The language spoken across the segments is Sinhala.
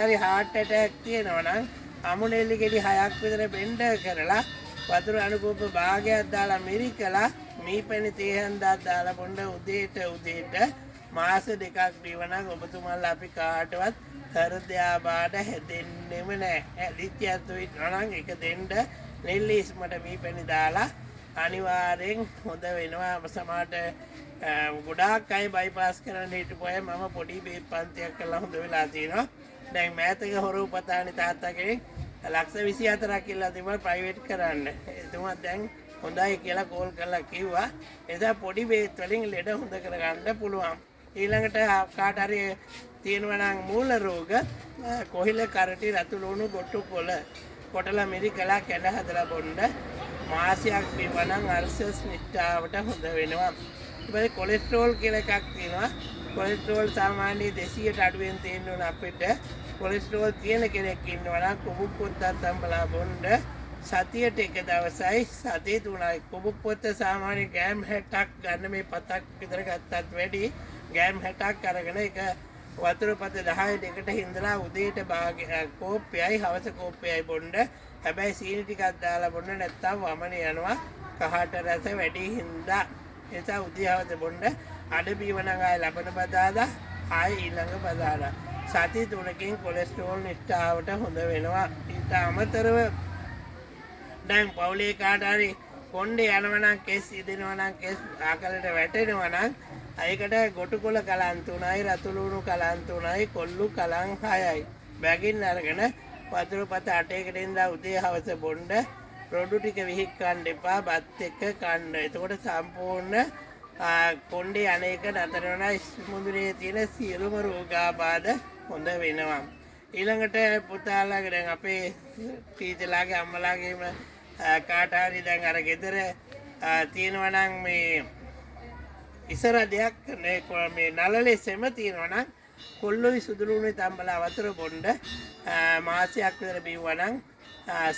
හරි heart attack තියෙනවා නම් අමුණෙල්ලි ගෙඩි 6ක් විතර බෙන්ඩ කරලා වතුර අනුකූප භාගයක් දාලා මිරිකලා මීපැණි තේහන්දක් දාලා බොන්න උදේට මාස 2ක් බිවනම් ඔබතුමාලා අපි කාටවත් හෘදයාබාධ හැදෙන්නෙම නැහැ. ඇලිච්චයතු ඉන්නනම් එක දෙන්න නෙල්ලිස්මට මීපැණි දාලා අනිවාර්යෙන් හොඳ වෙනවා. සමහරට ගොඩාක් අය බයිපාස් කරන්න හිටපු අය මම පොඩි බේත් පන්තියක් කරලා හොඳ වෙලා තියෙනවා. දැන් මෑතක හොරු පතානි තාත්තා කෙනෙක් ලක්ෂ 24ක් කියලා තිබුණා ප්‍රයිවට් කරන්න. එතුමා දැන් හොඳයි කියලා කෝල් කරලා කිව්වා. එදා පොඩි බේත් වලින් ලෙඩ හොඳ කරගන්න පුළුවන්. ඊළඟට කාට හරි තියෙනවා නම් මූල රෝග කොහිල කරටි රතු ලුණු ගොට්ටු කොළ කොටලා මිරිකලා කැඳ හදලා බොන්න මාසයක් බිවනම් අර්ශස් නිට්ටාවට හොඳ වෙනවා. ඊපස්සේ කොලෙස්ටරෝල් කියලා එකක් තියෙනවා. කොලෙස්ටරෝල් සාමාන්‍යයෙන් 200ට අඩුවෙන් තියෙන්න ඕන අපිට. කොලෙස්ටරෝල් තියෙන කෙනෙක් ඉන්නවා නම් කුබුක් පොත්තක් තම්බලා බොන්න සතියට එක දවසයි සතිය 3යි. කුබුක් පොත්ත සාමාන්‍ය ග්‍රෑම් 60ක් ගන්න මේ පතක් විතර ගත්තත් වැඩි. ග්‍රෑම් 60ක් අරගෙන ඒක වතුර පත 10 දෙකට හිඳලා උදේට කෝප්පයයි හවස කෝප්පයයි බොන්න. හැබැයි සීනි ටිකක් දාලා බොන්න නැත්තම් වමන යනවා. කහට රස වැඩි හින්දා එතන උදේ හවස බොන්න. අඩ බීවනම් ආය ලබන බදාදා ආය ඊළඟ බදාදා සති 3කින් කොලෙස්ටරෝල් නිට්ටාවට හොඳ වෙනවා. ඊට අමතරව දැන් පවුලේ කාට හරි කොණ්ඩේ යනවා නම් කෙස් ඉදෙනවා නම් කෙස් ආකලට වැටෙනවා නම් ඒකට ගොටුකොළ කලන් 3යි රතු ලුණු කලන් 3යි කොල්ලු කලන් 6යි බැගින් අරගෙන වතුර පත 8කට ඉඳලා උදේ හවස බොන්න. රොඩු ටික විහික් ගන්න එපා. බත් එක්ක කන්න. එතකොට සම්පූර්ණ කොණ්ඩේ අනේක නතර වෙනවා. මුදුනේ තියෙන සියලුම රෝගාබාධ හොඳ වෙනවා. ඊළඟට පුතාලාගේ දැන් අපේ ටීචර්ලාගේ අම්මලාගේම කාට හරි දැන් අර ගෙදර තියෙනවා නම් මේ ඉසර දෙයක් මේ නළලේ සෙම තියෙනවා නම් කොල්ලොයි සුදුලුනේ තම්බලා වතුර බොන්න මාසයක් විතර බිව්වනම්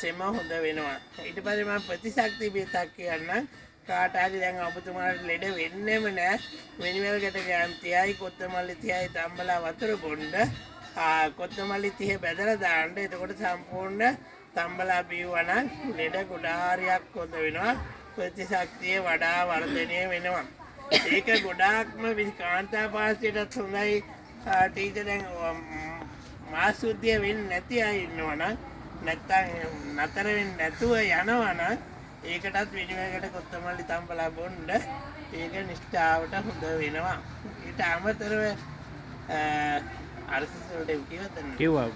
සෙම හොඳ වෙනවා. ඊට පස්සේ මම ප්‍රතිශක්ති බේතක් කියන්නම්. කාට හරි දැන් ඔබතුමාට ලෙඩ වෙන්නෙම නෑ. වෙනිවැල්කට ගෑම් 30යි කොත්තමල්ලි 30යි තම්බලා වතුර බොන්න. කොත්තමල්ලි 30 බෙදලා දාන්න. එතකොට සම්පූර්ණ තම්බලා බිව්වනම් ලෙඩ ගොඩාරියක් හොඳ වෙනවා. ප්‍රතිශක්තිය වඩා වර්ධනය වෙනවා. ඒක ගොඩාක්ම කාන්තා පාස්තියටත් හොඳයි. ටීචර් දැන් මාස සුද්ධිය වෙන්නේ නැති අය ඉන්නවනම් නැත්තම් නතර වෙන්නේ නැතුව යනවනම් ඒකටත් විනිවිදකට කොත්තමල්ලි තම්බලා බොන්න. ඒක නිෂ්ඨාවට හොඳ වෙනවා. ඊට අමතරව අරසස් වලට කිව්වද? කිව්වා.